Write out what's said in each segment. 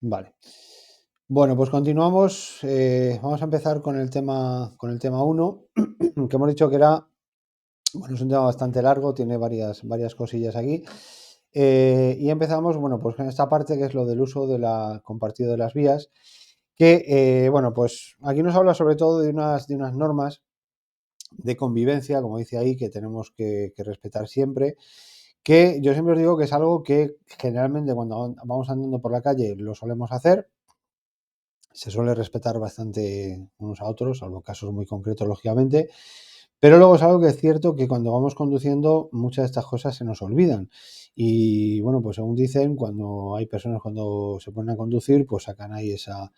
Vale. Bueno, pues continuamos. Vamos a empezar con el tema uno, que hemos dicho que era, bueno, es un tema bastante largo, tiene varias cosillas aquí. Y empezamos, bueno, pues con esta parte que es lo del uso de la compartido de las vías, que, bueno, pues aquí nos habla sobre todo de unas normas de convivencia, como dice ahí, que tenemos que respetar siempre, que yo siempre os digo que es algo que generalmente cuando vamos andando por la calle lo solemos hacer. Se suele respetar bastante unos a otros, salvo casos muy concretos, lógicamente, pero luego es algo que es cierto que cuando vamos conduciendo muchas de estas cosas se nos olvidan. Y bueno, pues según dicen, cuando hay personas cuando se ponen a conducir, pues sacan ahí esa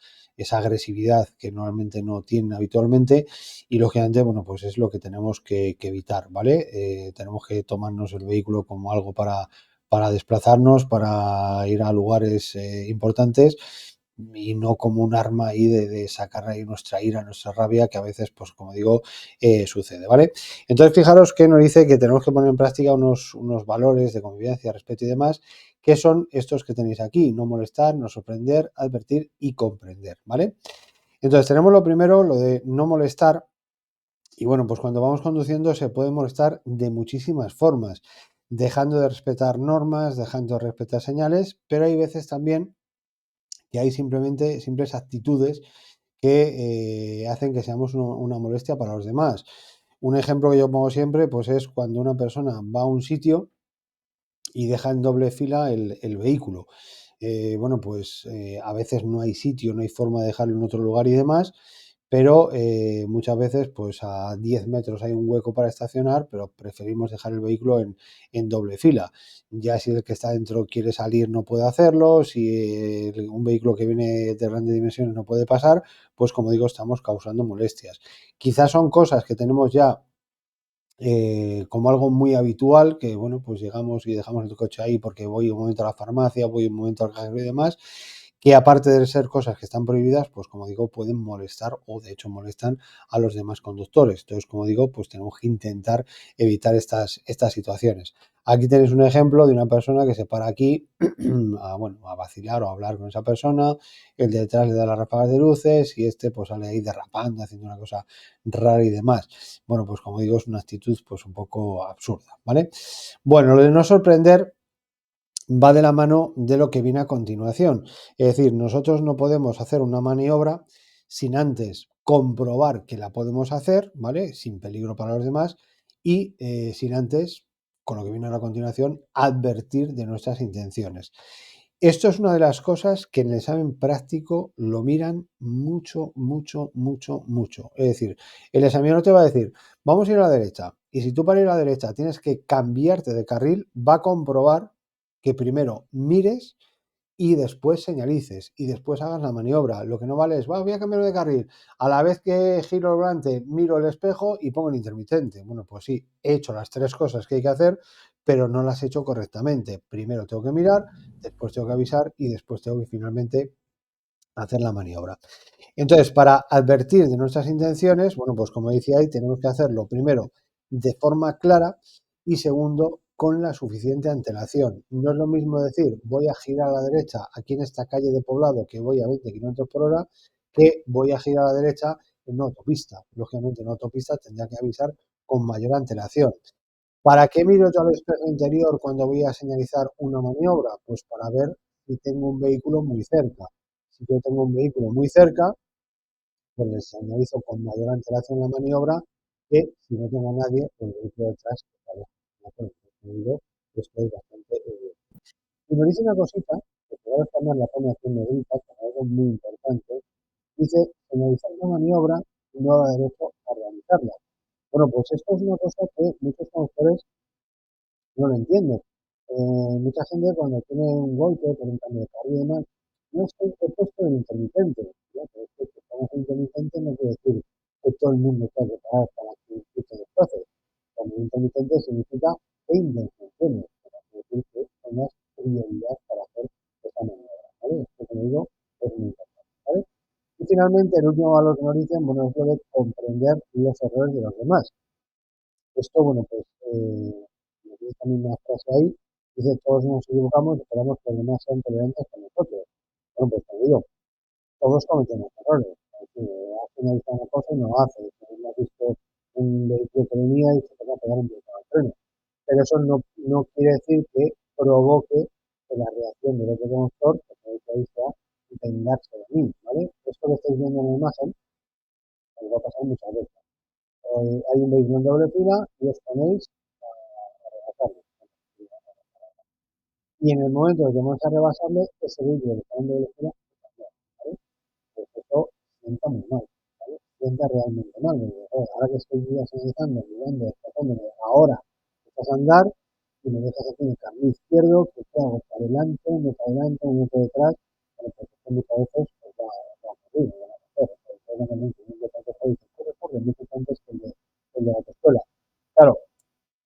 agresividad que normalmente no tienen habitualmente y lógicamente, bueno, pues es lo que tenemos que evitar, ¿vale? Tenemos que tomarnos el vehículo como algo para desplazarnos, para ir a lugares importantes y no como un arma ahí de sacar ahí nuestra ira, nuestra rabia, que a veces, pues como digo, sucede, ¿vale? Entonces, fijaros que nos dice que tenemos que poner en práctica unos valores de convivencia, respeto y demás, que son estos que tenéis aquí: no molestar, no sorprender, advertir y comprender, ¿vale? Entonces, tenemos lo primero, lo de no molestar, y bueno, pues cuando vamos conduciendo se puede molestar de muchísimas formas, dejando de respetar normas, dejando de respetar señales, pero hay veces también que hay simples actitudes que hacen que seamos una molestia para los demás. Un ejemplo que yo pongo siempre, pues es cuando una persona va a un sitio y deja en doble fila el vehículo. Bueno, pues a veces no hay sitio, no hay forma de dejarlo en otro lugar y demás, pero muchas veces pues a 10 metros hay un hueco para estacionar, pero preferimos dejar el vehículo en doble fila. Ya si el que está dentro quiere salir no puede hacerlo, si un vehículo que viene de grandes dimensiones no puede pasar, pues como digo, estamos causando molestias. Quizás son cosas que tenemos ya como algo muy habitual, que bueno, pues llegamos y dejamos el coche ahí porque voy un momento a la farmacia, voy un momento al cajero y demás, que aparte de ser cosas que están prohibidas, pues como digo, pueden molestar o de hecho molestan a los demás conductores. Entonces, como digo, pues tenemos que intentar evitar estas situaciones. Aquí tenéis un ejemplo de una persona que se para aquí bueno, a vacilar o a hablar con esa persona, el de detrás le da las ráfagas de luces y este pues sale ahí derrapando, haciendo una cosa rara y demás. Bueno, pues como digo, es una actitud pues un poco absurda, ¿vale? Bueno, lo de no sorprender va de la mano de lo que viene a continuación. Es decir, nosotros no podemos hacer una maniobra sin antes comprobar que la podemos hacer, ¿vale? Sin peligro para los demás y sin antes, con lo que viene a la continuación, advertir de nuestras intenciones. Esto es una de las cosas que en el examen práctico lo miran mucho, mucho, mucho, mucho. Es decir, el examinador te va a decir, vamos a ir a la derecha. Y si tú para ir a la derecha tienes que cambiarte de carril, va a comprobar que primero mires y después señalices y después hagas la maniobra. Lo que no vale es, "Va, voy a cambiar de carril. A la vez que giro el volante, miro el espejo y pongo el intermitente". Bueno, pues sí, he hecho las tres cosas que hay que hacer, pero no las he hecho correctamente. Primero tengo que mirar, después tengo que avisar y después tengo que finalmente hacer la maniobra. Entonces, para advertir de nuestras intenciones, bueno, pues como decía ahí, tenemos que hacerlo primero de forma clara y segundo con la suficiente antelación. No es lo mismo decir voy a girar a la derecha aquí en esta calle de poblado que voy a 20 kilómetros por hora que voy a girar a la derecha en una autopista. Lógicamente, en una autopista tendría que avisar con mayor antelación. ¿Para qué miro yo al espejo interior cuando voy a señalizar una maniobra? Pues para ver si tengo un vehículo muy cerca. Si yo tengo un vehículo muy cerca, pues les señalizo con mayor antelación la maniobra que si no tengo a nadie, pues el vehículo detrás está lejos. ¿De acuerdo? Como digo, esto es bastante y nos dice una cosita, que ahora también la pone aquí en negrita, como algo muy importante, dice señalizar la maniobra y no da derecho a realizarla. Bueno, pues esto es una cosa que muchos conductores no lo entiendo. Mucha gente cuando tiene un golpe por un cambio de carril y demás, no es que he puesto el intermitente, ¿no? Pero es que pongas el intermitente no quiere decir que todo el mundo tenga que parar para que tú te desplaces. Cuando el intermitente significa que intenciones, para decir que tengas prioridad para hacer esa maniobra, ¿vale? Esto que digo es muy importante, ¿vale? Y finalmente, el último valor que nos dicen, bueno, es lo de comprender los errores de los demás. Esto, bueno, pues, tiene también una frase ahí, dice, todos nos equivocamos, esperamos que los demás sean tolerantes con nosotros. Bueno, pues digo, todos cometemos errores. Has finalizado una cosa y no haces. No has visto un vehículo que venía y se te va a pegar un vuelco al freno. Pero eso no quiere decir que provoque que la reacción del otro conductor, que ahí sea vengarse de mí, ¿vale? Esto que estáis viendo en la imagen, os va a pasar muchas veces. Hay un vehículo en doble fila y os ponéis a rebasarlo. Y en el momento de que vamos a rebasarle, ese vehículo que está en doble fila, ¿vale? Pues eso sienta muy mal, ¿vale? Sienta realmente mal. Ahora que estoy señalizando, mirando, desplazándome, ahora empiezas a andar y me dejas aquí en el camino izquierdo, que te hago para adelante, uno para adelante, uno por detrás, bueno, pues esto muchas veces pues, va a ocurrir, va a hacer. Obviamente, un deporte dice, corre, mucho antes que el de la autoescuela. Claro,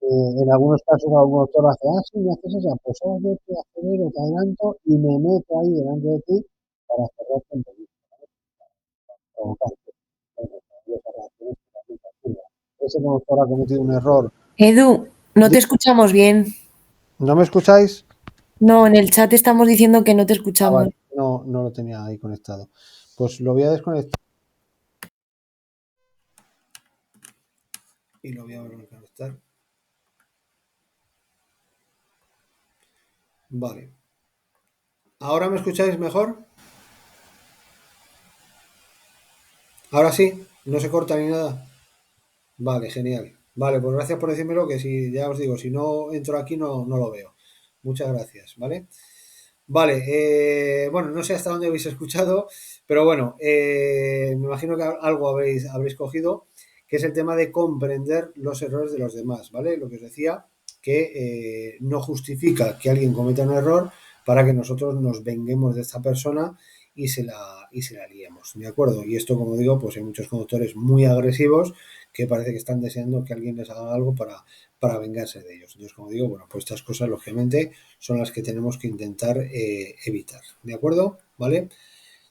en algunos casos algún autor hace, sí, me haces esa, pues ahora yo te acelero, te adelanto y me meto ahí delante de ti para cerrarte en película, provocarte. Ese conductor ha cometido un error. Edu, no te escuchamos bien. ¿No me escucháis? No, en el chat estamos diciendo que no te escuchamos. Vale, no lo tenía ahí conectado. Pues lo voy a desconectar. Y lo voy a volver a conectar. Vale. ¿Ahora me escucháis mejor? Ahora sí, no se corta ni nada. Vale, genial. Vale, pues gracias por decírmelo, que si ya os digo, si no entro aquí no lo veo. Muchas gracias, ¿vale? Vale, bueno, no sé hasta dónde habéis escuchado, pero bueno, me imagino que algo habréis cogido, que es el tema de comprender los errores de los demás, ¿vale? Lo que os decía, que no justifica que alguien cometa un error para que nosotros nos venguemos de esta persona y se la liemos, ¿de acuerdo? Y esto, como digo, pues hay muchos conductores muy agresivos que parece que están deseando que alguien les haga algo para vengarse de ellos. Entonces, como digo, bueno, pues estas cosas, lógicamente, son las que tenemos que intentar evitar. ¿De acuerdo? ¿Vale?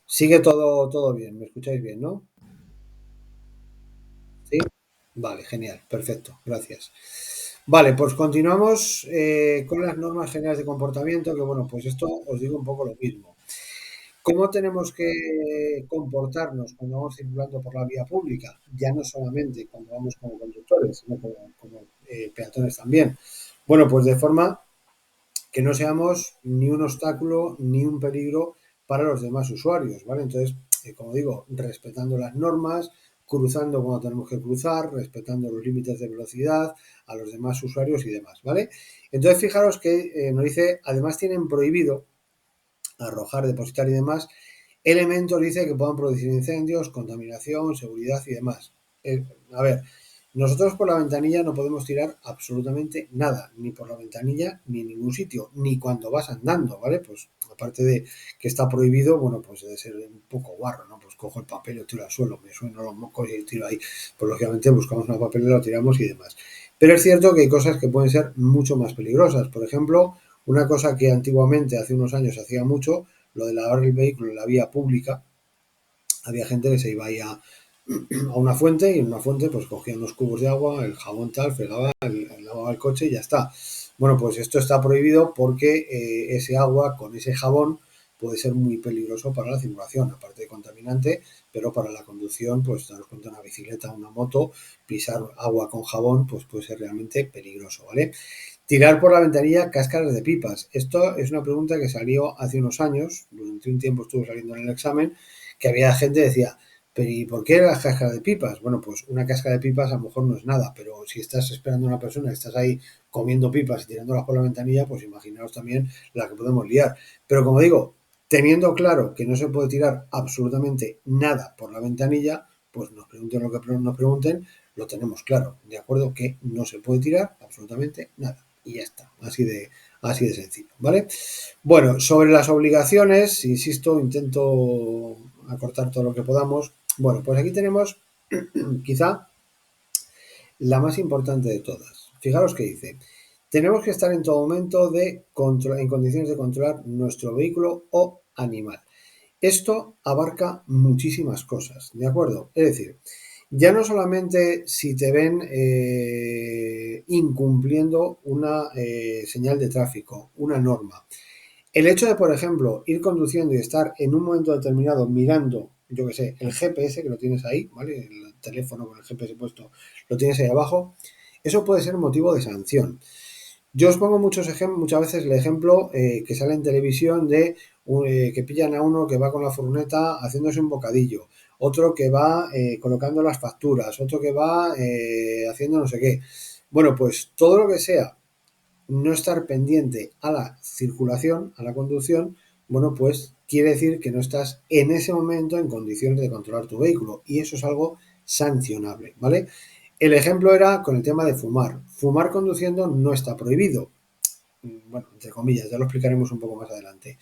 Sigue todo bien. ¿Me escucháis bien, no? ¿Sí? Vale, genial. Perfecto. Gracias. Vale, pues continuamos con las normas generales de comportamiento, que bueno, pues esto os digo un poco lo mismo. ¿Cómo tenemos que comportarnos cuando vamos circulando por la vía pública? Ya no solamente cuando vamos como conductores, sino como peatones también. Bueno, pues de forma que no seamos ni un obstáculo ni un peligro para los demás usuarios, ¿vale? Entonces, como digo, respetando las normas, cruzando cuando tenemos que cruzar, respetando los límites de velocidad a los demás usuarios y demás, ¿vale? Entonces, fijaros que nos dice, además tienen prohibido arrojar, depositar y demás elementos, dice, que puedan producir incendios, contaminación, seguridad y demás. A ver, nosotros por la ventanilla no podemos tirar absolutamente nada, ni por la ventanilla, ni en ningún sitio, ni cuando vas andando, ¿vale? Pues aparte de que está prohibido, bueno, pues debe ser un poco guarro, ¿no? Pues cojo el papel y lo tiro al suelo, me sueno los mocos y tiro ahí. Pues lógicamente buscamos una papelera, lo tiramos y demás. Pero es cierto que hay cosas que pueden ser mucho más peligrosas. Por ejemplo, una cosa que antiguamente, hace unos años, se hacía mucho, lo de lavar el vehículo en la vía pública. Había gente que se iba ahí a una fuente y en una fuente pues cogía unos cubos de agua, el jabón tal, fregaba, lavaba el coche y ya está. Bueno, pues esto está prohibido porque ese agua con ese jabón puede ser muy peligroso para la circulación, aparte de contaminante, pero para la conducción, pues daros cuenta, una bicicleta, una moto, pisar agua con jabón, pues puede ser realmente peligroso, ¿vale? Tirar por la ventanilla cáscaras de pipas. Esto es una pregunta que salió hace unos años, durante un tiempo estuvo saliendo en el examen, que había gente que decía, pero ¿y por qué las cáscaras de pipas? Bueno, pues una cáscara de pipas a lo mejor no es nada, pero si estás esperando a una persona, estás ahí comiendo pipas y tirándolas por la ventanilla, pues imaginaos también la que podemos liar. Pero como digo, teniendo claro que no se puede tirar absolutamente nada por la ventanilla, pues nos pregunten lo que nos pregunten, lo tenemos claro, de acuerdo que no se puede tirar absolutamente nada. Y ya está, así de sencillo, ¿vale? Bueno, sobre las obligaciones, insisto, intento acortar todo lo que podamos. Bueno, pues aquí tenemos quizá la más importante de todas. Fijaros que dice, tenemos que estar en todo momento en condiciones de controlar nuestro vehículo o animal. Esto abarca muchísimas cosas, ¿de acuerdo? Es decir, ya no solamente si te ven incumpliendo una señal de tráfico, una norma. El hecho de, por ejemplo, ir conduciendo y estar en un momento determinado mirando, yo que sé, el GPS que lo tienes ahí, ¿vale? El teléfono con el GPS puesto, lo tienes ahí abajo, eso puede ser motivo de sanción. Yo os pongo muchas veces el ejemplo que sale en televisión de que pillan a uno que va con la furgoneta haciéndose un bocadillo, otro que va colocando las facturas, otro que va haciendo no sé qué. Bueno, pues todo lo que sea no estar pendiente a la circulación, a la conducción, bueno, pues quiere decir que no estás en ese momento en condiciones de controlar tu vehículo y eso es algo sancionable, ¿vale? El ejemplo era con el tema de fumar. Fumar conduciendo no está prohibido. Bueno, entre comillas, ya lo explicaremos un poco más adelante.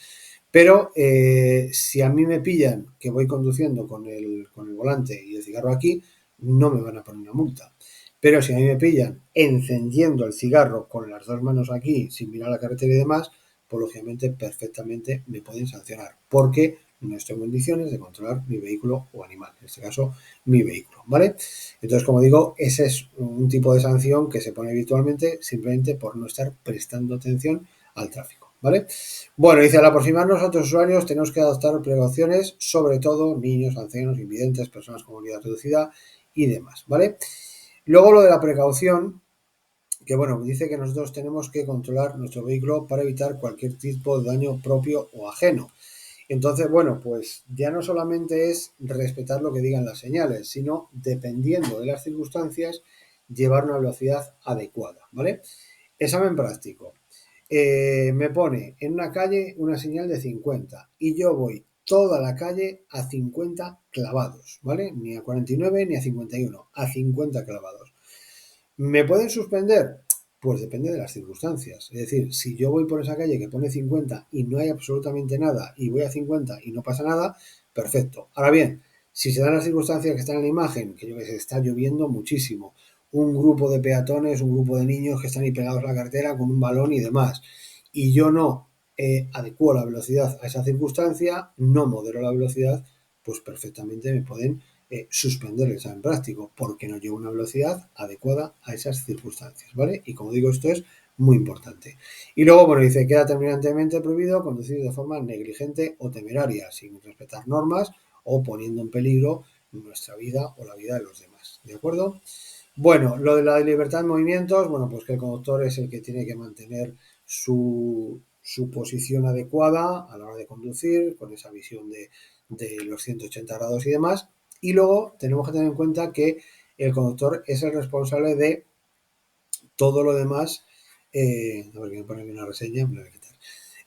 Pero si a mí me pillan que voy conduciendo con el volante y el cigarro aquí, no me van a poner una multa. Pero si a mí me pillan encendiendo el cigarro con las dos manos aquí, sin mirar la carretera y demás, pues lógicamente perfectamente me pueden sancionar, porque no estoy en condiciones de controlar mi vehículo o animal, en este caso mi vehículo, ¿vale? Entonces, como digo, ese es un tipo de sanción que se pone habitualmente simplemente por no estar prestando atención al tráfico, ¿vale? Bueno, dice, al aproximarnos a otros usuarios tenemos que adoptar precauciones, sobre todo niños, ancianos, invidentes, personas con movilidad reducida y demás, ¿vale? Luego lo de la precaución, que bueno, dice que nosotros tenemos que controlar nuestro vehículo para evitar cualquier tipo de daño propio o ajeno. Entonces, bueno, pues ya no solamente es respetar lo que digan las señales, sino, dependiendo de las circunstancias, llevar una velocidad adecuada, ¿vale? Examen práctico. Me pone en una calle una señal de 50 y yo voy toda la calle a 50 clavados, ¿vale? Ni a 49 ni a 51, a 50 clavados. ¿Me pueden suspender? Pues depende de las circunstancias. Es decir, si yo voy por esa calle que pone 50 y no hay absolutamente nada y voy a 50 y no pasa nada, perfecto. Ahora bien, si se dan las circunstancias que están en la imagen, que yo que sé, está lloviendo muchísimo, un grupo de peatones, un grupo de niños que están ahí pegados a la carretera con un balón y demás, y yo no adecuo la velocidad a esa circunstancia, no modero la velocidad, pues perfectamente me pueden suspender el examen práctico porque no llevo una velocidad adecuada a esas circunstancias, ¿vale? Y como digo, esto es muy importante. Y luego, bueno, dice, queda terminantemente prohibido conducir de forma negligente o temeraria, sin respetar normas o poniendo en peligro nuestra vida o la vida de los demás, ¿de acuerdo? Bueno, lo de la libertad de movimientos, bueno, pues que el conductor es el que tiene que mantener su posición adecuada a la hora de conducir, con esa visión de los 180 grados y demás. Y luego tenemos que tener en cuenta que el conductor es el responsable de todo lo demás. A ver, que me pone aquí una reseña, me la voy a quitar.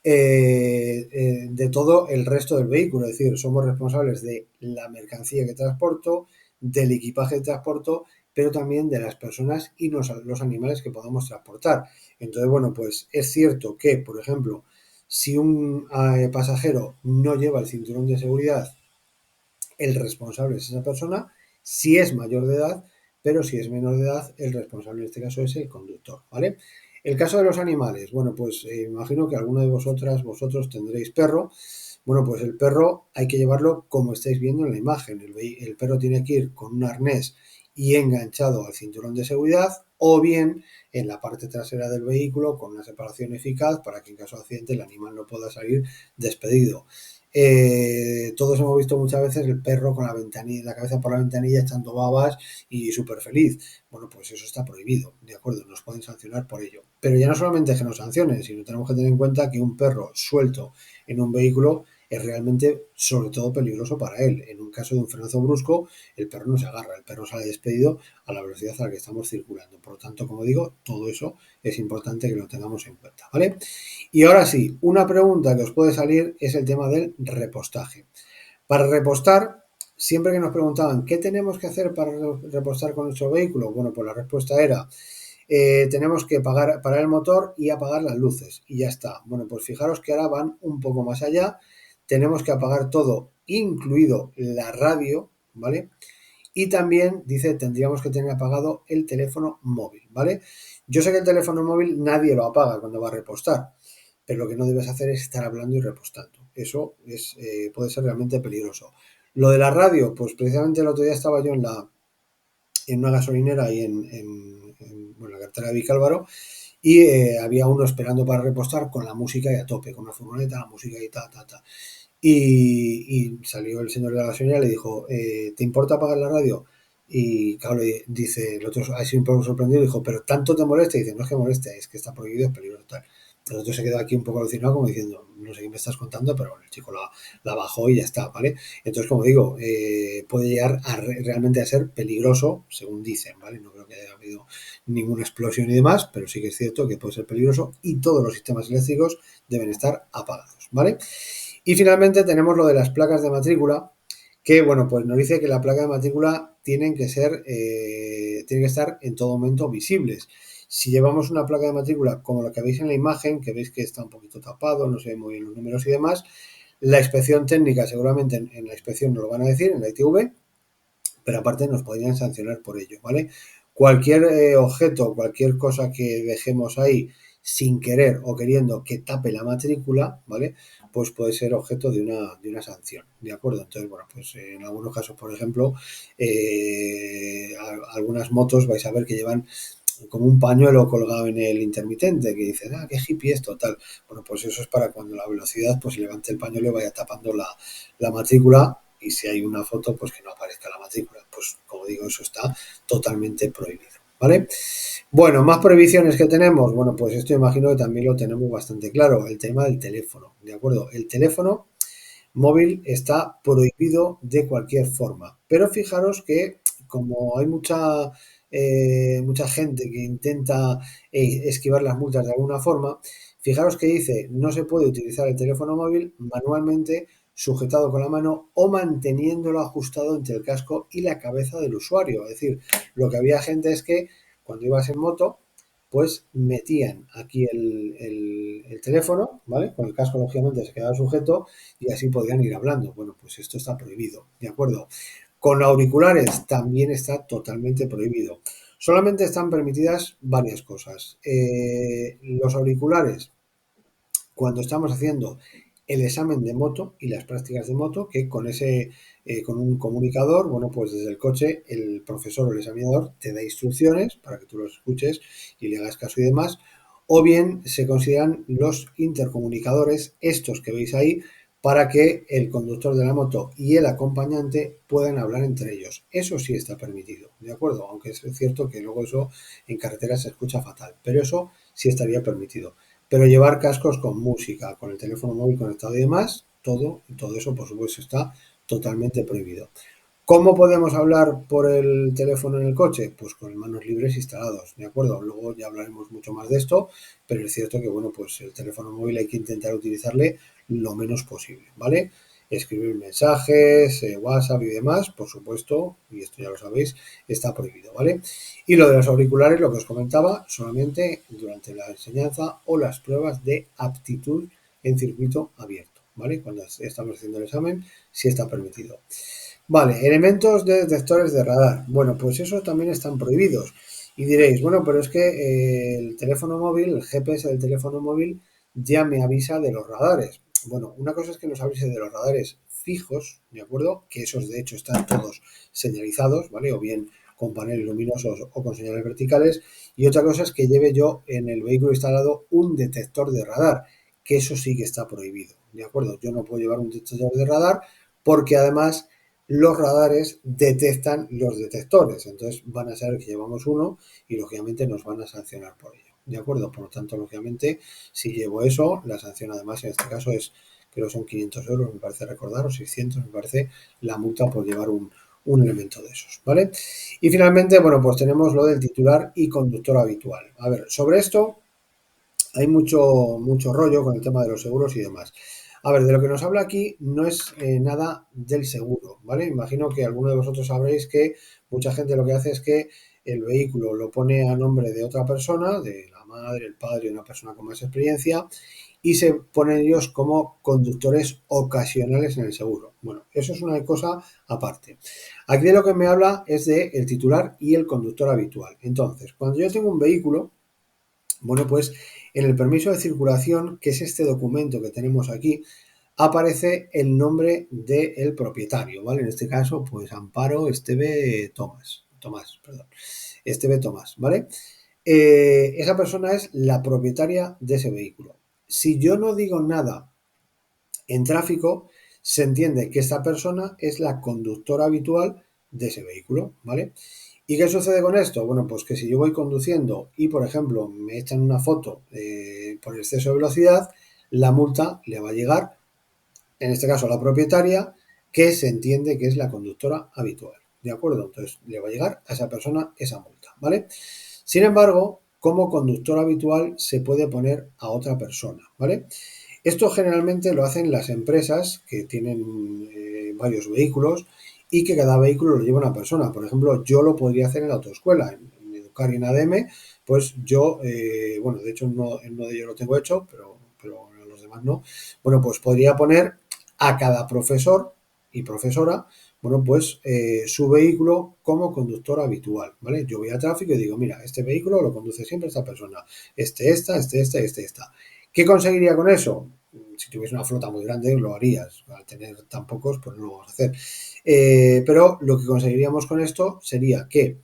De todo el resto del vehículo, es decir, somos responsables de la mercancía que transporto, del equipaje que transporto, pero también de las personas y los animales que podamos transportar. Entonces, bueno, pues es cierto que, por ejemplo, si un pasajero no lleva el cinturón de seguridad, el responsable es esa persona, si es mayor de edad, pero si es menor de edad, el responsable en este caso es el conductor, ¿vale? El caso de los animales, bueno, pues imagino que alguno de vosotros tendréis perro. Bueno, pues el perro hay que llevarlo como estáis viendo en la imagen. El perro tiene que ir con un arnés y enganchado al cinturón de seguridad o bien en la parte trasera del vehículo con una separación eficaz para que en caso de accidente el animal no pueda salir despedido. Todos hemos visto muchas veces el perro con la ventanilla, la cabeza por la ventanilla echando babas y súper feliz. Bueno, pues eso está prohibido, ¿de acuerdo? Nos pueden sancionar por ello. Pero ya no solamente es que nos sancionen, sino tenemos que tener en cuenta que un perro suelto en un vehículo es realmente, sobre todo, peligroso para él. En un caso de un frenazo brusco, el perro no se agarra, el perro sale despedido a la velocidad a la que estamos circulando. Por lo tanto, como digo, todo eso es importante que lo tengamos en cuenta, ¿vale? Y ahora sí, una pregunta que os puede salir es el tema del repostaje. Para repostar, siempre que nos preguntaban qué tenemos que hacer para repostar con nuestro vehículo, bueno, pues la respuesta era tenemos que parar el motor y apagar las luces y ya está. Bueno, pues fijaros que ahora van un poco más allá. Tenemos que apagar todo, incluido la radio, ¿vale? Y también dice tendríamos que tener apagado el teléfono móvil, ¿vale? Yo sé que el teléfono móvil nadie lo apaga cuando va a repostar, pero lo que no debes hacer es estar hablando y repostando. Eso puede ser realmente peligroso. Lo de la radio, pues precisamente el otro día estaba yo en una gasolinera ahí bueno, la carretera de Vicálvaro y había uno esperando para repostar con la música y a tope, con una furgoneta, la música y ta, ta, ta. Y salió el señor de la gasolinera y le dijo, ¿te importa apagar la radio? Y claro, dice, el otro así un poco sorprendido, dijo, ¿pero tanto te molesta? Y dice, no es que moleste, es que está prohibido, es peligroso. Tal. El otro se quedó aquí un poco alucinado como diciendo, no sé qué me estás contando, pero el chico la bajó y ya está, ¿vale? Entonces, como digo, puede llegar realmente a ser peligroso, según dicen, ¿vale? No creo que haya habido ninguna explosión y demás, pero sí que es cierto que puede ser peligroso y todos los sistemas eléctricos deben estar apagados, ¿vale? Y finalmente tenemos lo de las placas de matrícula, que bueno, pues nos dice que la placa de matrícula tienen que estar en todo momento visibles. Si llevamos una placa de matrícula como la que veis en la imagen, que veis que está un poquito tapado, no se ven muy bien los números y demás, la inspección técnica seguramente en la inspección nos lo van a decir, en la ITV, pero aparte nos podrían sancionar por ello, ¿vale? Cualquier objeto, cualquier cosa que dejemos ahí sin querer o queriendo que tape la matrícula, ¿vale? Pues puede ser objeto de una sanción, ¿de acuerdo? Entonces, bueno, pues en algunos casos, por ejemplo, algunas motos vais a ver que llevan como un pañuelo colgado en el intermitente, que dices, qué hippie esto, tal. Bueno, pues eso es para cuando la velocidad, pues levante el pañuelo y vaya tapando la matrícula, y si hay una foto, pues que no aparezca la matrícula. Pues como digo, eso está totalmente prohibido, ¿vale? Bueno, más prohibiciones que tenemos. Bueno, pues esto imagino que también lo tenemos bastante claro, el tema del teléfono, ¿de acuerdo? El teléfono móvil está prohibido de cualquier forma. Pero fijaros que como hay mucha gente que intenta esquivar las multas de alguna forma, fijaros que dice no se puede utilizar el teléfono móvil manualmente sujetado con la mano o manteniéndolo ajustado entre el casco y la cabeza del usuario. Es decir, lo que había gente es que cuando ibas en moto, pues metían aquí el teléfono, ¿vale? Con el casco, lógicamente, se quedaba sujeto y así podían ir hablando. Bueno, pues esto está prohibido, ¿de acuerdo? Con auriculares también está totalmente prohibido. Solamente están permitidas varias cosas. Los auriculares, cuando estamos haciendo el examen de moto y las prácticas de moto, que con un comunicador, bueno, pues desde el coche el profesor o el examinador te da instrucciones para que tú los escuches y le hagas caso y demás, o bien se consideran los intercomunicadores, estos que veis ahí, para que el conductor de la moto y el acompañante puedan hablar entre ellos. Eso sí está permitido, ¿de acuerdo? Aunque es cierto que luego eso en carretera se escucha fatal, pero eso sí estaría permitido. Pero llevar cascos con música, con el teléfono móvil conectado y demás, todo eso por supuesto está totalmente prohibido. ¿Cómo podemos hablar por el teléfono en el coche? Pues con manos libres instalados, ¿de acuerdo? Luego ya hablaremos mucho más de esto, pero es cierto que, bueno, pues el teléfono móvil hay que intentar utilizarle lo menos posible, ¿vale? Escribir mensajes, WhatsApp y demás, por supuesto, y esto ya lo sabéis, está prohibido, ¿vale? Y lo de los auriculares, lo que os comentaba, solamente durante la enseñanza o las pruebas de aptitud en circuito abierto, ¿vale? Cuando estamos haciendo el examen, sí está permitido. Vale, elementos de detectores de radar. Bueno, pues esos también están prohibidos. Y diréis, bueno, pero es que el teléfono móvil, el GPS del teléfono móvil, ya me avisa de los radares. Bueno, una cosa es que nos avise de los radares fijos, ¿de acuerdo? Que esos de hecho están todos señalizados, ¿vale? O bien con paneles luminosos o con señales verticales. Y otra cosa es que lleve yo en el vehículo instalado un detector de radar, que eso sí que está prohibido, ¿de acuerdo? Yo no puedo llevar un detector de radar porque además los radares detectan los detectores, entonces van a saber que llevamos uno y lógicamente nos van a sancionar por ello, ¿de acuerdo? Por lo tanto, lógicamente, si llevo eso, la sanción además en este caso es, creo que son 500 euros, me parece recordar, o 600, me parece, la multa por llevar un elemento de esos, ¿vale? Y finalmente, bueno, pues tenemos lo del titular y conductor habitual. A ver, sobre esto hay mucho rollo con el tema de los seguros y demás. A ver, de lo que nos habla aquí no es nada del seguro, ¿vale? Imagino que alguno de vosotros sabréis que mucha gente lo que hace es que el vehículo lo pone a nombre de otra persona, de la madre, el padre, una persona con más experiencia, y se ponen ellos como conductores ocasionales en el seguro. Bueno, eso es una cosa aparte. Aquí de lo que me habla es de el titular y el conductor habitual. Entonces, cuando yo tengo un vehículo, bueno, pues en el permiso de circulación, que es este documento que tenemos aquí, aparece el nombre del propietario, ¿vale? En este caso, pues Amparo Esteve Tomás, perdón, Esteve Tomás, ¿vale? esa persona es la propietaria de ese vehículo. Si yo no digo nada en tráfico, se entiende que esta persona es la conductora habitual de ese vehículo, ¿vale? ¿Y qué sucede con esto? Bueno, pues que si yo voy conduciendo y, por ejemplo, me echan una foto por exceso de velocidad, la multa le va a llegar, en este caso a la propietaria, que se entiende que es la conductora habitual, ¿de acuerdo? Entonces le va a llegar a esa persona esa multa, ¿vale? Sin embargo, como conductor habitual se puede poner a otra persona, ¿vale? Esto generalmente lo hacen las empresas que tienen varios vehículos y que cada vehículo lo lleva una persona. Por ejemplo, yo lo podría hacer en la autoescuela, en Educar y en ADM, pues yo, bueno, de hecho en uno de ellos lo tengo hecho, pero en los demás no. Bueno, pues podría poner a cada profesor y profesora, bueno, pues su vehículo como conductor habitual, ¿vale? Yo voy a tráfico y digo, mira, este vehículo lo conduce siempre esta persona, esta. ¿Qué conseguiría con eso? Si tuviese una flota muy grande lo harías, al tener tan pocos pues no lo vamos a hacer. Pero lo que conseguiríamos con esto sería que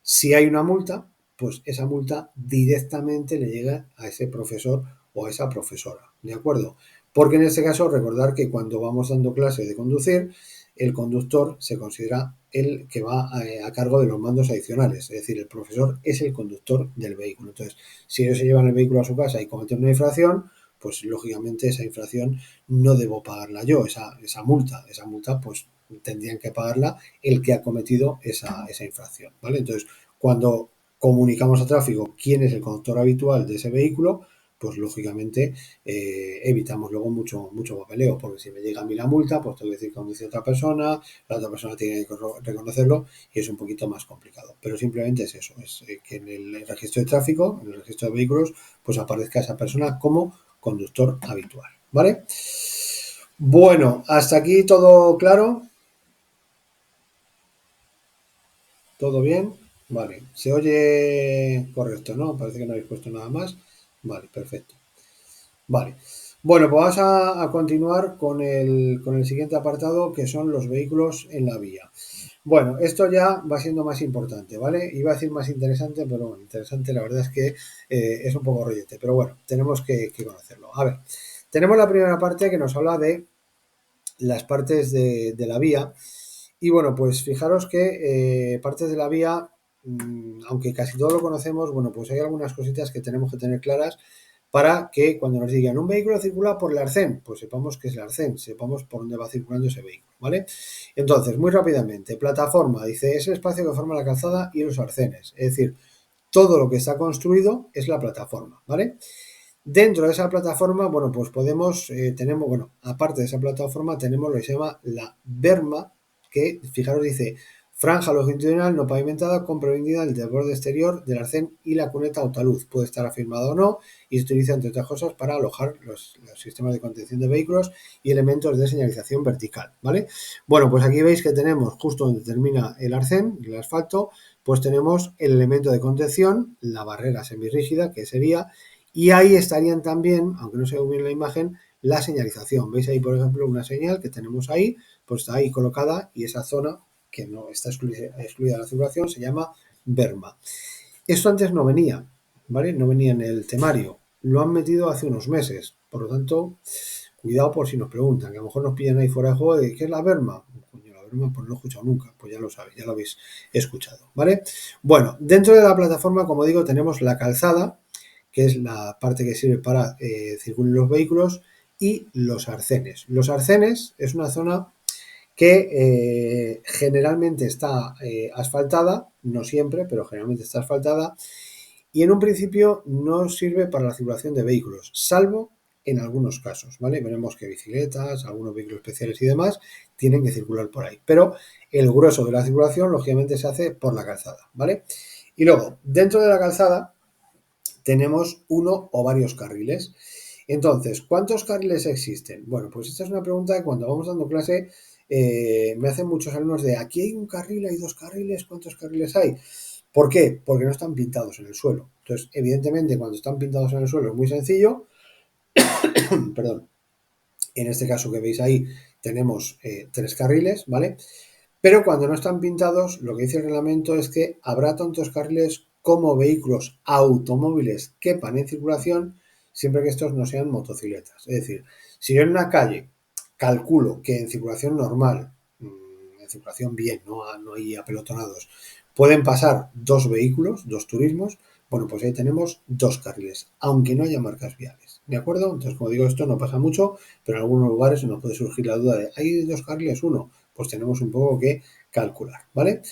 si hay una multa, pues esa multa directamente le llega a ese profesor o a esa profesora, ¿de acuerdo? Porque en este caso recordar que cuando vamos dando clase de conducir, el conductor se considera el que va a cargo de los mandos adicionales, es decir, el profesor es el conductor del vehículo. Entonces, si ellos se llevan el vehículo a su casa y cometen una infracción, pues lógicamente esa infracción no debo pagarla yo, esa multa pues tendrían que pagarla el que ha cometido esa infracción, ¿vale? Entonces, cuando comunicamos a tráfico quién es el conductor habitual de ese vehículo, pues lógicamente evitamos luego mucho papeleo, porque si me llega a mí la multa, pues tengo que decir que conduce otra persona, la otra persona tiene que reconocerlo y es un poquito más complicado. Pero simplemente es eso, es que en el registro de tráfico, en el registro de vehículos, pues aparezca esa persona como conductor habitual, ¿vale? Bueno, hasta aquí todo claro. ¿Todo bien? Vale. ¿Se oye correcto, no? Parece que no habéis puesto nada más. Vale, perfecto. Vale. Bueno, pues vamos a continuar con el siguiente apartado, que son los vehículos en la vía. Bueno, esto ya va siendo más importante, ¿vale? Iba a decir más interesante, pero bueno, interesante la verdad es que es un poco rollete, pero bueno, tenemos que conocerlo. A ver, tenemos la primera parte que nos habla de las partes de la vía. Y bueno, pues fijaros que partes de la vía, aunque casi todo lo conocemos, bueno, pues hay algunas cositas que tenemos que tener claras para que cuando nos digan un vehículo circula por el arcén, pues sepamos qué es el arcén, sepamos por dónde va circulando ese vehículo, ¿vale? Entonces, muy rápidamente, plataforma, dice, es el espacio que forma la calzada y los arcenes, es decir, todo lo que está construido es la plataforma, ¿vale? Dentro de esa plataforma, bueno, pues tenemos, bueno, aparte de esa plataforma, tenemos lo que se llama la berma, que, fijaros, dice franja longitudinal no pavimentada comprendida del borde exterior del arcén y la cuneta o talud. Puede estar afirmada o no y se utiliza, entre otras cosas, para alojar los sistemas de contención de vehículos y elementos de señalización vertical, ¿vale? Bueno, pues aquí veis que tenemos, justo donde termina el arcén, el asfalto, pues tenemos el elemento de contención, la barrera semirrígida, que sería, y ahí estarían también, aunque no se ve bien la imagen, la señalización. ¿Veis ahí, por ejemplo, una señal que tenemos ahí? Pues está ahí colocada y esa zona que no está excluida de la circulación se llama berma. Esto antes no venía, ¿vale? No venía en el temario. Lo han metido hace unos meses. Por lo tanto, cuidado por si nos preguntan, que a lo mejor nos pillan ahí fuera de juego de ¿qué es la berma? Coño, la berma pues no lo he escuchado nunca, pues ya lo sabéis, ya lo habéis escuchado, ¿vale? Bueno, dentro de la plataforma, como digo, tenemos la calzada, que es la parte que sirve para circular los vehículos, y los arcenes. Los arcenes es una zona que generalmente está asfaltada, no siempre, pero generalmente está asfaltada, y en un principio no sirve para la circulación de vehículos, salvo en algunos casos, ¿vale? Veremos que bicicletas, algunos vehículos especiales y demás tienen que circular por ahí, pero el grueso de la circulación, lógicamente, se hace por la calzada, ¿vale? Y luego, dentro de la calzada, tenemos uno o varios carriles. Entonces, ¿cuántos carriles existen? Bueno, pues esta es una pregunta que cuando vamos dando clase me hacen muchos alumnos de aquí hay un carril, hay dos carriles, ¿cuántos carriles hay? ¿Por qué? Porque no están pintados en el suelo. Entonces, evidentemente, cuando están pintados en el suelo es muy sencillo. Perdón. En este caso que veis ahí tenemos tres carriles, ¿vale? Pero cuando no están pintados, lo que dice el reglamento es que habrá tantos carriles como vehículos automóviles quepan en circulación, siempre que estos no sean motocicletas. Es decir, si yo en una calle calculo que en circulación normal, en circulación bien, no hay apelotonados, pueden pasar 2 vehículos, 2 turismos, bueno, pues ahí tenemos 2 carriles, aunque no haya marcas viales, ¿de acuerdo? Entonces, como digo, esto no pasa mucho, pero en algunos lugares nos puede surgir la duda de, ¿hay 2 carriles? Uno, pues tenemos un poco que calcular, ¿vale?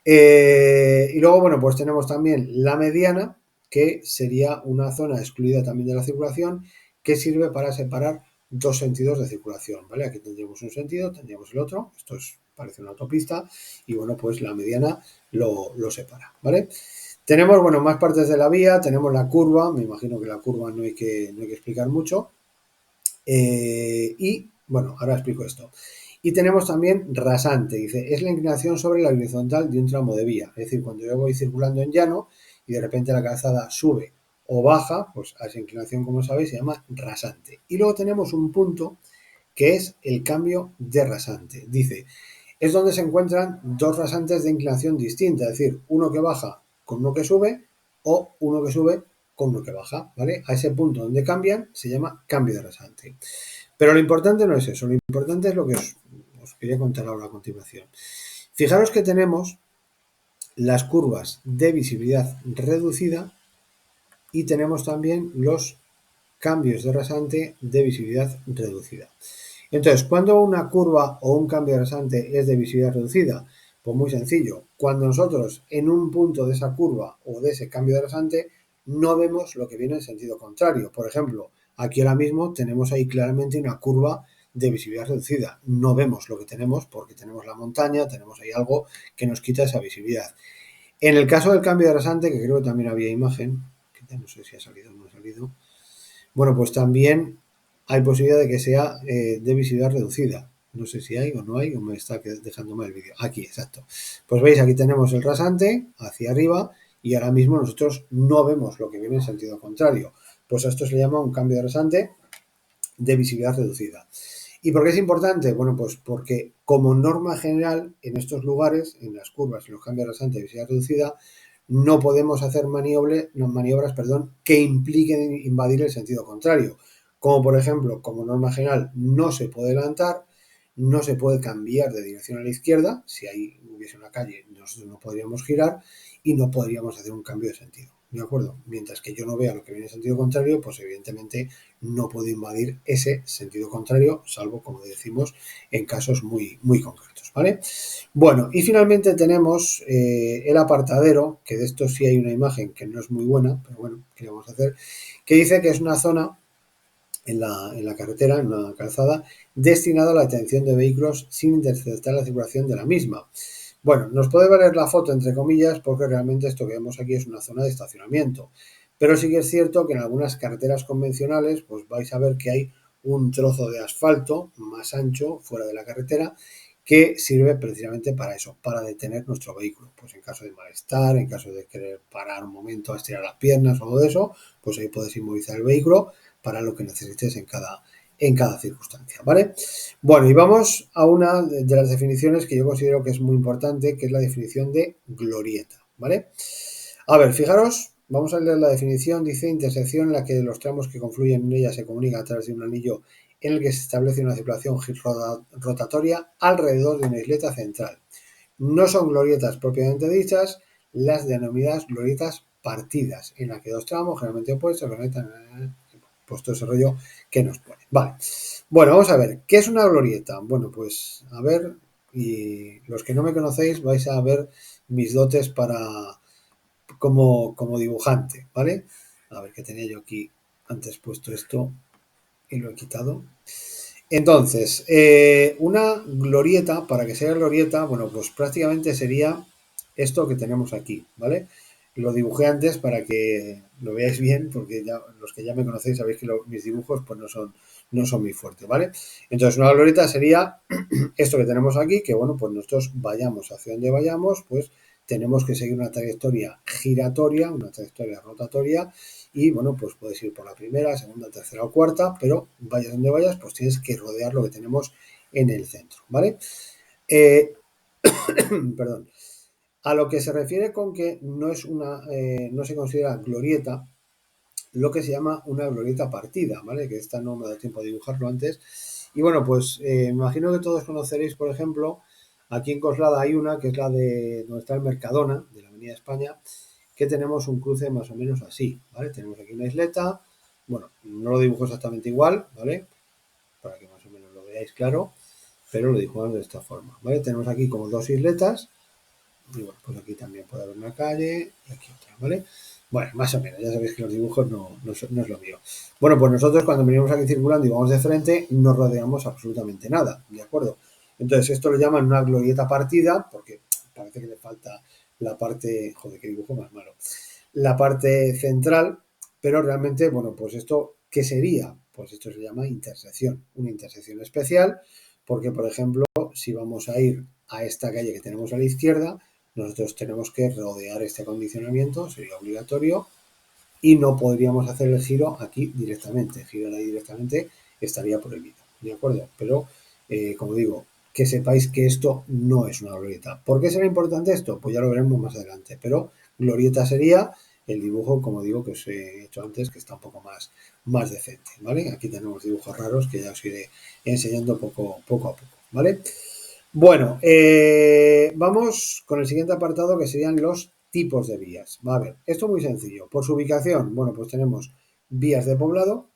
Y luego, bueno, pues tenemos también la mediana, que sería una zona excluida también de la circulación, que sirve para separar 2 sentidos de circulación, ¿vale? Aquí tendríamos un sentido, tendríamos el otro, esto parece una autopista, y bueno, pues la mediana lo separa, ¿vale? Tenemos, bueno, más partes de la vía, tenemos la curva, me imagino que la curva no hay que explicar mucho, y bueno, ahora explico esto. Y tenemos también rasante, dice, es la inclinación sobre la horizontal de un tramo de vía. Es decir, cuando yo voy circulando en llano y de repente la calzada sube o baja, pues a esa inclinación, como sabéis, se llama rasante. Y luego tenemos un punto que es el cambio de rasante. Dice, es donde se encuentran 2 rasantes de inclinación distinta, es decir, uno que baja con uno que sube o uno que sube con uno que baja, ¿vale? A ese punto donde cambian se llama cambio de rasante. Pero lo importante no es eso, lo importante es lo que os quería contar ahora a continuación. Fijaros que tenemos las curvas de visibilidad reducida y tenemos también los cambios de rasante de visibilidad reducida. Entonces, ¿cuándo una curva o un cambio de rasante es de visibilidad reducida? Pues muy sencillo, cuando nosotros en un punto de esa curva o de ese cambio de rasante no vemos lo que viene en sentido contrario. Por ejemplo, aquí ahora mismo tenemos ahí claramente una curva de visibilidad reducida. No vemos lo que tenemos porque tenemos la montaña, tenemos ahí algo que nos quita esa visibilidad. En el caso del cambio de rasante, que creo que también había imagen, que no sé si ha salido o no ha salido, bueno, pues también hay posibilidad de que sea de visibilidad reducida. No sé si hay o no hay, o me está dejando mal el vídeo. Aquí, exacto. Pues veis, aquí tenemos el rasante hacia arriba y ahora mismo nosotros no vemos lo que viene en sentido contrario. Pues a esto se le llama un cambio de rasante de visibilidad reducida. ¿Y por qué es importante? Bueno, pues porque como norma general en estos lugares, en las curvas y los cambios de rasante de visibilidad reducida, no podemos hacer maniobras que impliquen invadir el sentido contrario. Como por ejemplo, como norma general, no se puede adelantar, no se puede cambiar de dirección a la izquierda, si ahí hubiese una calle nosotros no podríamos girar y no podríamos hacer un cambio de sentido, ¿de acuerdo? Mientras que yo no vea lo que viene en sentido contrario, pues evidentemente no puedo invadir ese sentido contrario, salvo, como decimos, en casos muy, muy concretos, ¿vale? Bueno, y finalmente tenemos el apartadero, que de esto sí hay una imagen que no es muy buena, pero bueno, ¿qué vamos a hacer? Que dice que es una zona en la carretera, en una calzada, destinada a la atención de vehículos sin interceptar la circulación de la misma. Bueno, nos puede valer la foto entre comillas porque realmente esto que vemos aquí es una zona de estacionamiento. Pero sí que es cierto que en algunas carreteras convencionales pues vais a ver que hay un trozo de asfalto más ancho fuera de la carretera que sirve precisamente para eso, para detener nuestro vehículo. Pues en caso de malestar, en caso de querer parar un momento a estirar las piernas o algo de eso, pues ahí puedes inmovilizar el vehículo para lo que necesites en cada circunstancia, ¿vale? Bueno, y vamos a una de las definiciones que yo considero que es muy importante, que es la definición de glorieta, ¿vale? A ver, fijaros, vamos a leer la definición, dice intersección en la que los tramos que confluyen en ella se comunican a través de un anillo en el que se establece una circulación rotatoria alrededor de una isleta central. No son glorietas propiamente dichas, las denominadas glorietas partidas, en las que dos tramos generalmente opuestos se conectan, pues todo ese rollo que nos pone. Vale, bueno, vamos a ver, ¿qué es una glorieta? Bueno, pues a ver, y los que no me conocéis vais a ver mis dotes como dibujante, ¿vale? A ver, que tenía yo aquí antes puesto esto y lo he quitado. Entonces, una glorieta, para que sea glorieta, bueno, pues prácticamente sería esto que tenemos aquí, ¿vale? Lo dibujé antes para que lo veáis bien, porque ya, los que ya me conocéis sabéis que mis dibujos pues no son muy fuertes, ¿vale? Entonces, una glorieta sería esto que tenemos aquí, que bueno, pues nosotros vayamos hacia donde vayamos, pues tenemos que seguir una trayectoria giratoria, una trayectoria rotatoria, y bueno, pues puedes ir por la primera, segunda, tercera o cuarta, pero vayas donde vayas, pues tienes que rodear lo que tenemos en el centro, ¿vale? Perdón. A lo que se refiere con que no es no se considera glorieta, lo que se llama una glorieta partida, ¿vale? Que esta no me da tiempo a dibujarlo antes. Y bueno, pues me imagino que todos conoceréis, por ejemplo, aquí en Coslada hay una que es la de donde está el Mercadona, de la Avenida España, que tenemos un cruce más o menos así, ¿vale? Tenemos aquí una isleta, bueno, no lo dibujo exactamente igual, ¿vale? Para que más o menos lo veáis claro, pero lo dibujamos de esta forma, ¿vale? Tenemos aquí como dos isletas, y bueno, pues aquí también puede haber una calle y aquí otra, ¿vale? Bueno, más o menos, ya sabéis que los dibujos no es lo mío. Bueno, pues nosotros cuando venimos aquí circulando y vamos de frente, no rodeamos absolutamente nada, ¿de acuerdo? Entonces esto lo llaman una glorieta partida, porque parece que le falta la parte, joder, qué dibujo más malo, la parte central, pero realmente, bueno, pues esto, ¿qué sería? Pues esto se llama intersección, una intersección especial, porque, por ejemplo, si vamos a ir a esta calle que tenemos a la izquierda, nosotros tenemos que rodear este acondicionamiento, sería obligatorio, y no podríamos hacer el giro aquí directamente. Girar ahí directamente estaría prohibido, ¿de acuerdo? Pero, como digo, que sepáis que esto no es una glorieta. ¿Por qué será importante esto? Pues ya lo veremos más adelante, pero glorieta sería el dibujo, como digo, que os he hecho antes, que está un poco más decente, ¿vale? Aquí tenemos dibujos raros que ya os iré enseñando poco a poco, ¿vale? Bueno, vamos con el siguiente apartado que serían los tipos de vías. A ver, esto es muy sencillo. Por su ubicación, bueno, pues tenemos vías de poblado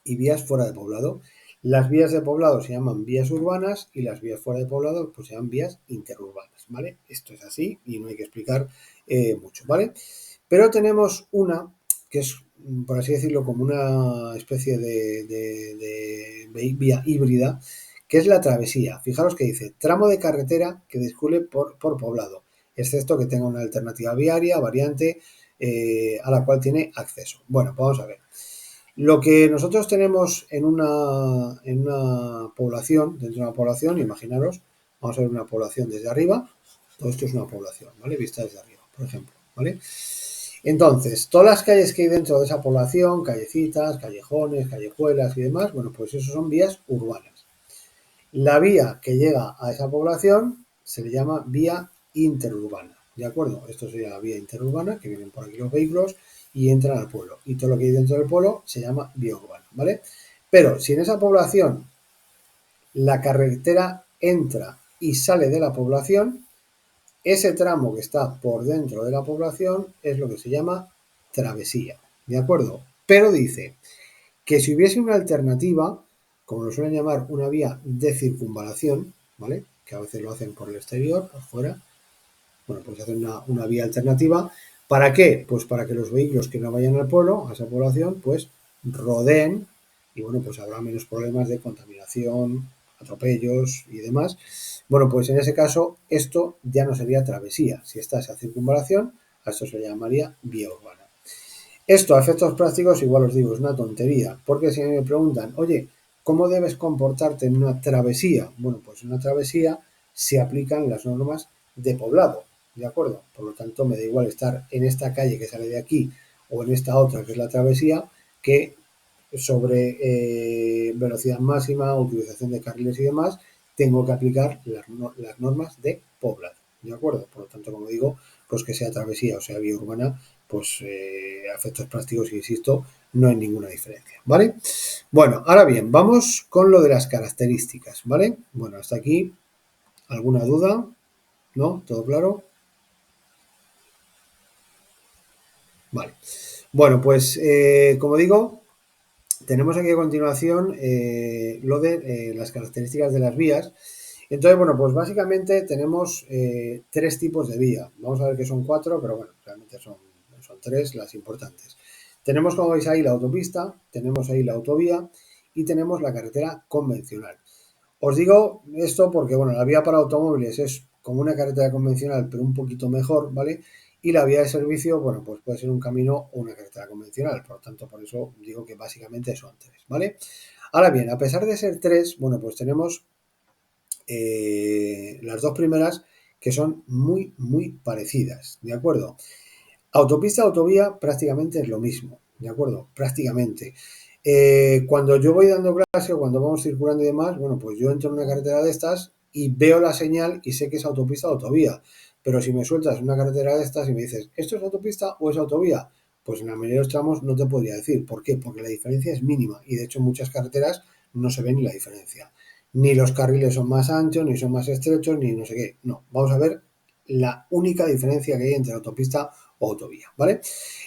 y vías fuera de poblado. Las vías de poblado se llaman vías urbanas y las vías fuera de poblado pues se llaman vías interurbanas, ¿vale? Esto es así y no hay que explicar mucho, ¿vale? Pero tenemos una que es, por así decirlo, como una especie de vía híbrida, que es la travesía. Fijaros que dice tramo de carretera que discurre por poblado, excepto que tenga una alternativa viaria, variante, a la cual tiene acceso. Bueno, pues vamos a ver. Lo que nosotros tenemos en una población, dentro de una población, imaginaros, vamos a ver una población desde arriba, todo esto es una población, ¿vale? Vista desde arriba, por ejemplo, ¿vale? Entonces, todas las calles que hay dentro de esa población, callecitas, callejones, callejuelas y demás, bueno, pues eso son vías urbanas. La vía que llega a esa población se le llama vía interurbana, ¿de acuerdo? Esto sería la vía interurbana, que vienen por aquí los vehículos y entran al pueblo. Y todo lo que hay dentro del pueblo se llama vía urbana, ¿vale? Pero si en esa población la carretera entra y sale de la población, ese tramo que está por dentro de la población es lo que se llama travesía, ¿de acuerdo? Pero dice que si hubiese una alternativa, como lo suelen llamar una vía de circunvalación, ¿vale? Que a veces lo hacen por el exterior, por fuera, bueno, pues hacen una vía alternativa. ¿Para qué? Pues para que los vehículos que no vayan al pueblo, a esa población, pues rodeen y bueno, pues habrá menos problemas de contaminación, atropellos y demás. Bueno, pues en ese caso esto ya no sería travesía. Si está esa circunvalación, a esto se le llamaría vía urbana. Esto a efectos prácticos igual os digo, es una tontería, porque si me preguntan, oye, ¿cómo debes comportarte en una travesía? Bueno, pues en una travesía se aplican las normas de poblado, ¿de acuerdo? Por lo tanto, me da igual estar en esta calle que sale de aquí o en esta otra que es la travesía, que sobre velocidad máxima, utilización de carriles y demás, tengo que aplicar las normas de poblado, ¿de acuerdo? Por lo tanto, como digo, pues que sea travesía o sea vía urbana, pues a efectos prácticos, insisto, no hay ninguna diferencia, ¿vale? Bueno, ahora bien, vamos con lo de las características, ¿vale? Bueno, hasta aquí, ¿alguna duda? ¿No? ¿Todo claro? Vale. Bueno, pues como digo, tenemos aquí a continuación lo de las características de las vías. Entonces, bueno, pues básicamente tenemos tres tipos de vía. Vamos a ver que son cuatro, pero bueno, realmente son tres las importantes. Tenemos, como veis ahí, la autopista, tenemos ahí la autovía y tenemos la carretera convencional. Os digo esto porque, bueno, la vía para automóviles es como una carretera convencional, pero un poquito mejor, ¿vale? Y la vía de servicio, bueno, pues puede ser un camino o una carretera convencional. Por lo tanto, por eso digo que básicamente son tres, ¿vale? Ahora bien, a pesar de ser tres, bueno, pues tenemos las dos primeras que son muy parecidas, ¿de acuerdo? Autopista, autovía prácticamente es lo mismo, ¿de acuerdo? Prácticamente. Cuando yo voy dando clase o cuando vamos circulando y demás, bueno, pues yo entro en una carretera de estas y veo la señal y sé que es autopista o autovía. pero si me sueltas una carretera de estas y me dices, ¿esto es autopista o es autovía? Pues en la mayoría de los tramos no te podría decir. ¿Por qué? Porque la diferencia es mínima y de hecho en muchas carreteras no se ve ni la diferencia. Ni los carriles son más anchos, ni son más estrechos, ni no sé qué. No, vamos a ver la única diferencia que hay entre autopista o autovía, ¿vale?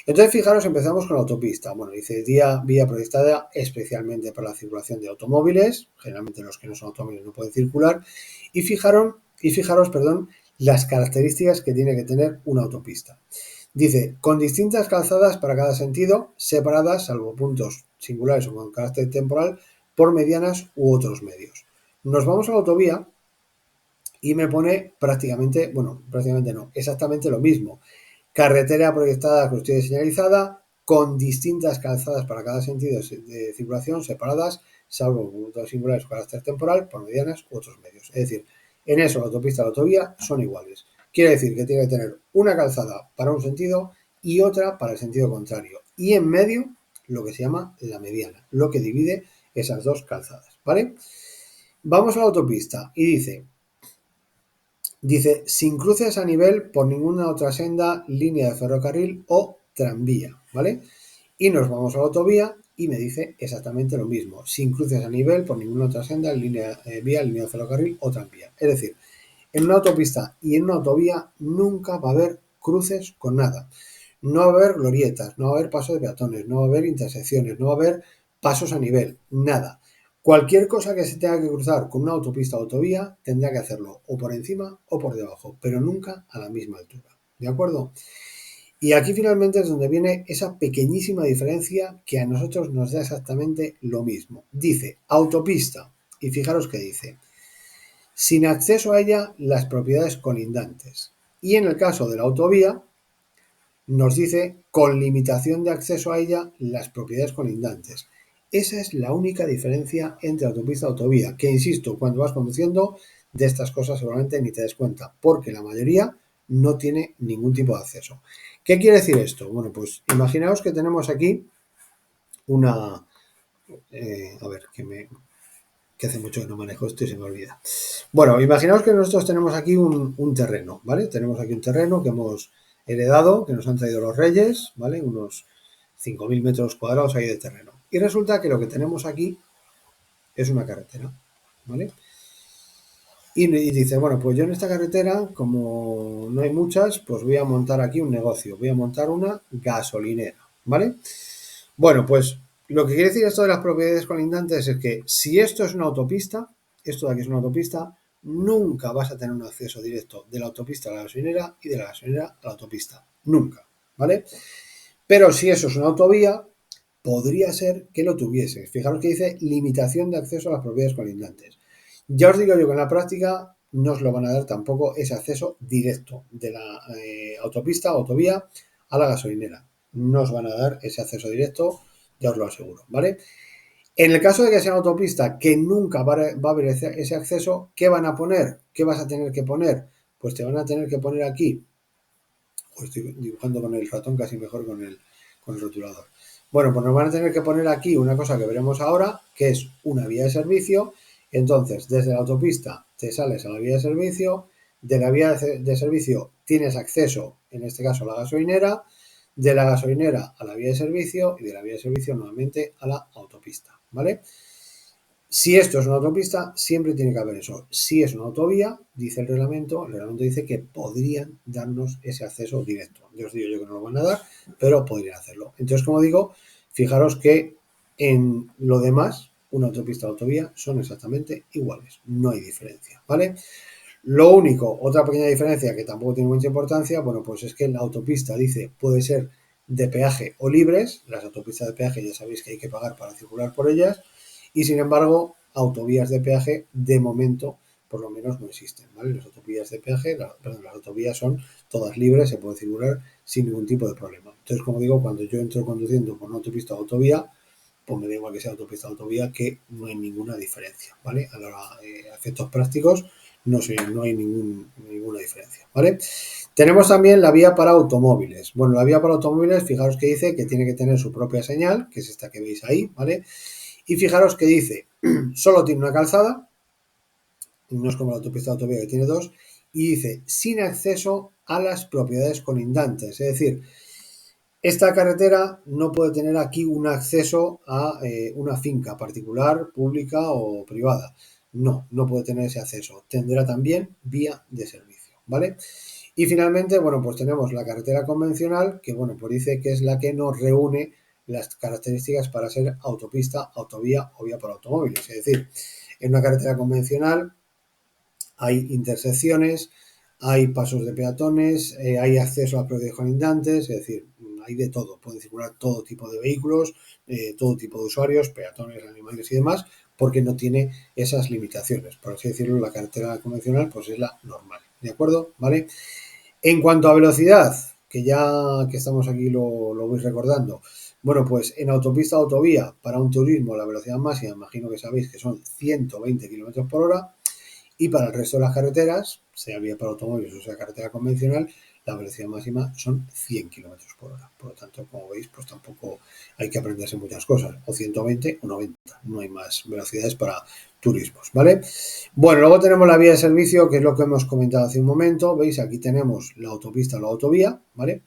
Entonces, fijaros, empezamos con la autopista. Bueno, dice vía proyectada especialmente para la circulación de automóviles, generalmente los que no son automóviles no pueden circular, y fijaros, las características que tiene que tener una autopista. Dice, con distintas calzadas para cada sentido, separadas, salvo puntos singulares o con carácter temporal, por medianas u otros medios. Nos vamos a la autovía y me pone prácticamente no, exactamente lo mismo. Carretera proyectada, construida y señalizada, con distintas calzadas para cada sentido de circulación, separadas, salvo puntos singulares o carácter temporal, por medianas u otros medios. Es decir, en eso la autopista y la autovía son iguales. Quiere decir que tiene que tener una calzada para un sentido y otra para el sentido contrario. Y en medio, lo que se llama la mediana, lo que divide esas dos calzadas, ¿vale? Vamos a la autopista y dice, sin cruces a nivel por ninguna otra senda, línea de ferrocarril o tranvía, ¿vale? Y nos vamos a la autovía y me dice exactamente lo mismo, sin cruces a nivel por ninguna otra senda, línea de ferrocarril o tranvía. Es decir, en una autopista y en una autovía nunca va a haber cruces con nada. No va a haber glorietas, no va a haber pasos de peatones, no va a haber intersecciones, no va a haber pasos a nivel, nada. Cualquier cosa que se tenga que cruzar con una autopista o autovía tendrá que hacerlo o por encima o por debajo, pero nunca a la misma altura. ¿De acuerdo? Y aquí finalmente es donde viene esa pequeñísima diferencia que a nosotros nos da exactamente lo mismo. Dice autopista y fijaros que dice sin acceso a ella las propiedades colindantes. Y en el caso de la autovía nos dice con limitación de acceso a ella las propiedades colindantes. Esa es la única diferencia entre autopista y autovía, que insisto, cuando vas conduciendo de estas cosas seguramente ni te des cuenta, porque la mayoría no tiene ningún tipo de acceso. ¿Qué quiere decir esto? Bueno, pues imaginaos que tenemos aquí una... a ver, que hace mucho que no manejo esto y se me olvida. Bueno, imaginaos que nosotros tenemos aquí un terreno, ¿vale? Tenemos aquí un terreno que hemos heredado, que nos han traído los reyes, ¿vale? Unos 5.000 metros cuadrados ahí de terreno. Y resulta que lo que tenemos aquí es una carretera, ¿vale? Y dice, bueno, pues yo en esta carretera, como no hay muchas, pues voy a montar aquí un negocio, voy a montar una gasolinera, ¿vale? Bueno, pues lo que quiere decir esto de las propiedades colindantes es que si esto es una autopista, esto de aquí es una autopista, nunca vas a tener un acceso directo de la autopista a la gasolinera y de la gasolinera a la autopista. Nunca, ¿vale? Pero si eso es una autovía, podría ser que lo tuviese. Fijaros que dice limitación de acceso a las propiedades colindantes. Ya os digo yo que en la práctica no os lo van a dar tampoco ese acceso directo de la autopista o autovía a la gasolinera. No os van a dar ese acceso directo, ya os lo aseguro, ¿vale? En el caso de que sea una autopista que nunca va a haber ese acceso, ¿qué van a poner? ¿Qué vas a tener que poner? Pues te van a tener que poner aquí, estoy dibujando con el ratón casi mejor con el rotulador. Bueno, pues nos van a tener que poner aquí una cosa que veremos ahora, que es una vía de servicio. Entonces, desde la autopista te sales a la vía de servicio, de la vía de servicio tienes acceso, en este caso a la gasolinera, de la gasolinera a la vía de servicio y de la vía de servicio nuevamente a la autopista, ¿vale? Si esto es una autopista, siempre tiene que haber eso. Si es una autovía, dice el reglamento dice que podrían darnos ese acceso directo. Yo os digo yo que no lo van a dar, pero podrían hacerlo. Entonces, como digo, fijaros que en lo demás, una autopista o autovía son exactamente iguales. No hay diferencia, ¿vale? Lo único, otra pequeña diferencia que tampoco tiene mucha importancia, bueno, pues es que la autopista dice puede ser de peaje o libres. Las autopistas de peaje ya sabéis que hay que pagar para circular por ellas. Y sin embargo, autovías de peaje de momento por lo menos no existen, ¿vale? Las autovías de peaje, las autovías son todas libres, se puede circular sin ningún tipo de problema. Entonces, como digo, cuando yo entro conduciendo por una autopista o autovía, pues me da igual que sea autopista o autovía, que no hay ninguna diferencia, ¿vale? A efectos prácticos no hay ninguna diferencia, ¿vale? Tenemos también la vía para automóviles. Bueno, la vía para automóviles, fijaros que dice que tiene que tener su propia señal, que es esta que veis ahí, ¿vale? Y fijaros que dice, solo tiene una calzada no es como la autopista de autovía que tiene dos, y dice, sin acceso a las propiedades colindantes. Es decir, esta carretera no puede tener aquí un acceso a una finca particular, pública o privada. No, no puede tener ese acceso. Tendrá también vía de servicio, ¿vale? Y finalmente, bueno, pues tenemos la carretera convencional, que bueno, pues dice que es la que nos reúne las características para ser autopista, autovía o vía por automóviles. Es decir, en una carretera convencional hay intersecciones, hay pasos de peatones, hay acceso a predios colindantes, es decir, hay de todo, pueden circular todo tipo de vehículos, todo tipo de usuarios, peatones, animales y demás, porque no tiene esas limitaciones. Por así decirlo, la carretera convencional pues es la normal, ¿de acuerdo? ¿Vale? En cuanto a velocidad, que ya que estamos aquí lo voy recordando, bueno, pues en autopista autovía, para un turismo, la velocidad máxima, imagino que sabéis que son 120 km por hora, y para el resto de las carreteras, sea vía para automóviles o sea carretera convencional, la velocidad máxima son 100 kilómetros por hora. Por lo tanto, como veis, pues tampoco hay que aprenderse muchas cosas. O 120 o 90. No hay más velocidades para turismos, ¿vale? Bueno, luego tenemos la vía de servicio, que es lo que hemos comentado hace un momento. ¿Veis? Aquí tenemos la autopista o la autovía, ¿vale?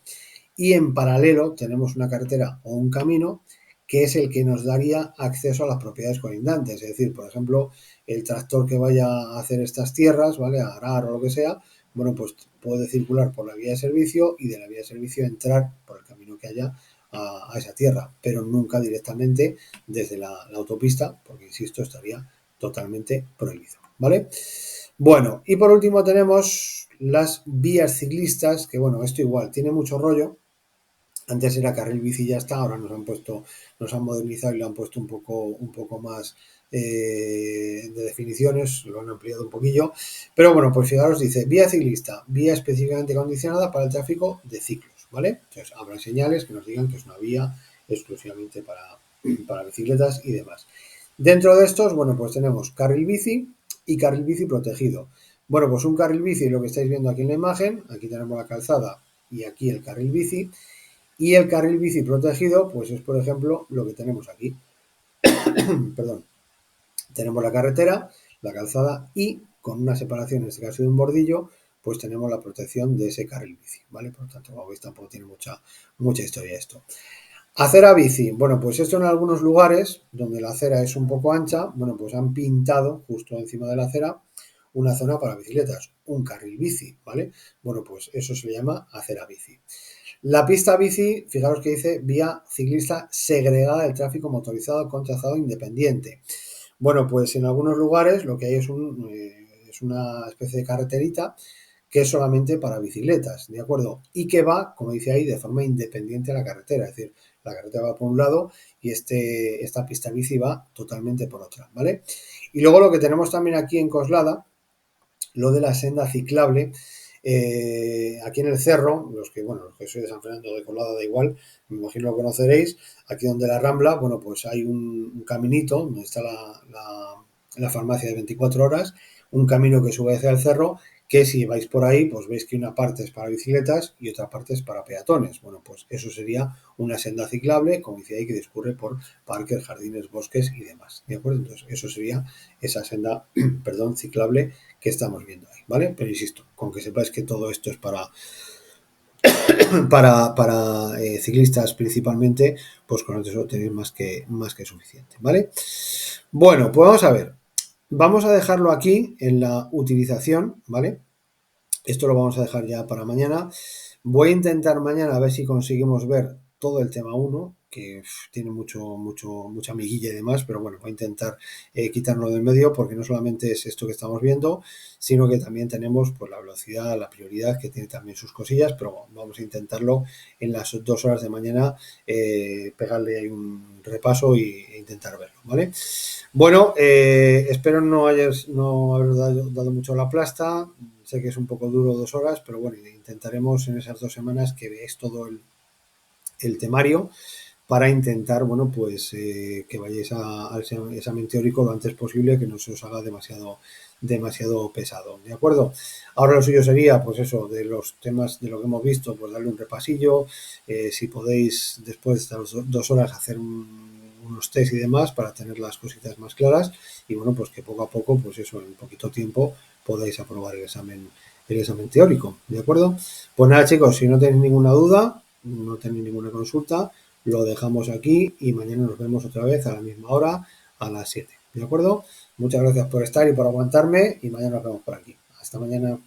Y en paralelo tenemos una carretera o un camino que es el que nos daría acceso a las propiedades colindantes. Es decir, por ejemplo, el tractor que vaya a hacer estas tierras, ¿vale? A arar o lo que sea, bueno, pues puede circular por la vía de servicio y de la vía de servicio entrar por el camino que haya a esa tierra, pero nunca directamente desde la autopista, porque insisto, estaría totalmente prohibido, ¿vale? Bueno, y por último tenemos las vías ciclistas, que bueno, esto igual tiene mucho rollo. Antes era carril bici y ya está, ahora nos han modernizado y lo han puesto un poco más de definiciones, lo han ampliado un poquillo. Pero bueno, pues fijaros, dice vía ciclista, vía específicamente condicionada para el tráfico de ciclos, ¿vale? Entonces habrá señales que nos digan que es una vía exclusivamente para bicicletas y demás. Dentro de estos, bueno, pues tenemos carril bici y carril bici protegido. Bueno, pues un carril bici, lo que estáis viendo aquí en la imagen, aquí tenemos la calzada y aquí el carril bici. Y el carril bici protegido, pues es por ejemplo lo que tenemos aquí. Perdón. Tenemos la carretera, la calzada y con una separación, en este caso de un bordillo, pues tenemos la protección de ese carril bici, ¿vale? Por lo tanto, como veis, tampoco tiene mucha historia esto. Acera bici. Bueno, pues esto en algunos lugares donde la acera es un poco ancha, bueno, pues han pintado justo encima de la acera una zona para bicicletas, un carril bici, ¿vale? Bueno, pues eso se le llama acera bici. La pista bici, fijaros que dice vía ciclista segregada del tráfico motorizado con trazado independiente. Bueno, pues en algunos lugares lo que hay es una especie de carreterita que es solamente para bicicletas, ¿de acuerdo? Y que va, como dice ahí, de forma independiente a la carretera, es decir, la carretera va por un lado y esta pista bici va totalmente por otra, ¿vale? Y luego lo que tenemos también aquí en Coslada, lo de la senda ciclable, aquí en el cerro, los que sois de San Fernando de Colada da igual, me imagino lo conoceréis, aquí donde la Rambla, bueno, pues hay un caminito donde está la farmacia de 24 horas, un camino que sube hacia el cerro, que si vais por ahí, pues veis que una parte es para bicicletas y otra parte es para peatones. Bueno, pues eso sería una senda ciclable, como dice ahí, que discurre por parques, jardines, bosques y demás, ¿de acuerdo? Entonces, eso sería esa senda, perdón, ciclable que estamos viendo ahí, ¿vale? Pero insisto, con que sepáis que todo esto es para ciclistas principalmente, pues con eso tenéis más que suficiente, ¿vale? Bueno, pues vamos a ver. Vamos a dejarlo aquí en la utilización, ¿vale? Esto lo vamos a dejar ya para mañana. Voy a intentar mañana a ver si conseguimos ver todo el tema 1, que tiene mucha miguilla y demás, pero bueno, voy a intentar quitarlo del medio porque no solamente es esto que estamos viendo, sino que también tenemos pues la velocidad, la prioridad, que tiene también sus cosillas, pero bueno, vamos a intentarlo en las 2 horas de mañana, pegarle ahí un repaso e intentar verlo, ¿vale? Bueno, espero no haber dado mucho la plasta. Sé que es un poco duro 2 horas, pero bueno, intentaremos en esas 2 semanas que veáis todo el temario para intentar, bueno, pues que vayáis al examen teórico lo antes posible, que no se os haga demasiado pesado, ¿de acuerdo? Ahora lo suyo sería, pues eso, de los temas de lo que hemos visto, pues darle un repasillo, si podéis después de estas 2 horas hacer unos test y demás para tener las cositas más claras y bueno, pues que poco a poco, pues eso, en poquito tiempo podáis aprobar el examen teórico, ¿de acuerdo? Pues nada, chicos, si no tenéis ninguna duda, no tenéis ninguna consulta, lo dejamos aquí y mañana nos vemos otra vez a la misma hora, a las 7, ¿de acuerdo? Muchas gracias por estar y por aguantarme y mañana nos vemos por aquí. Hasta mañana.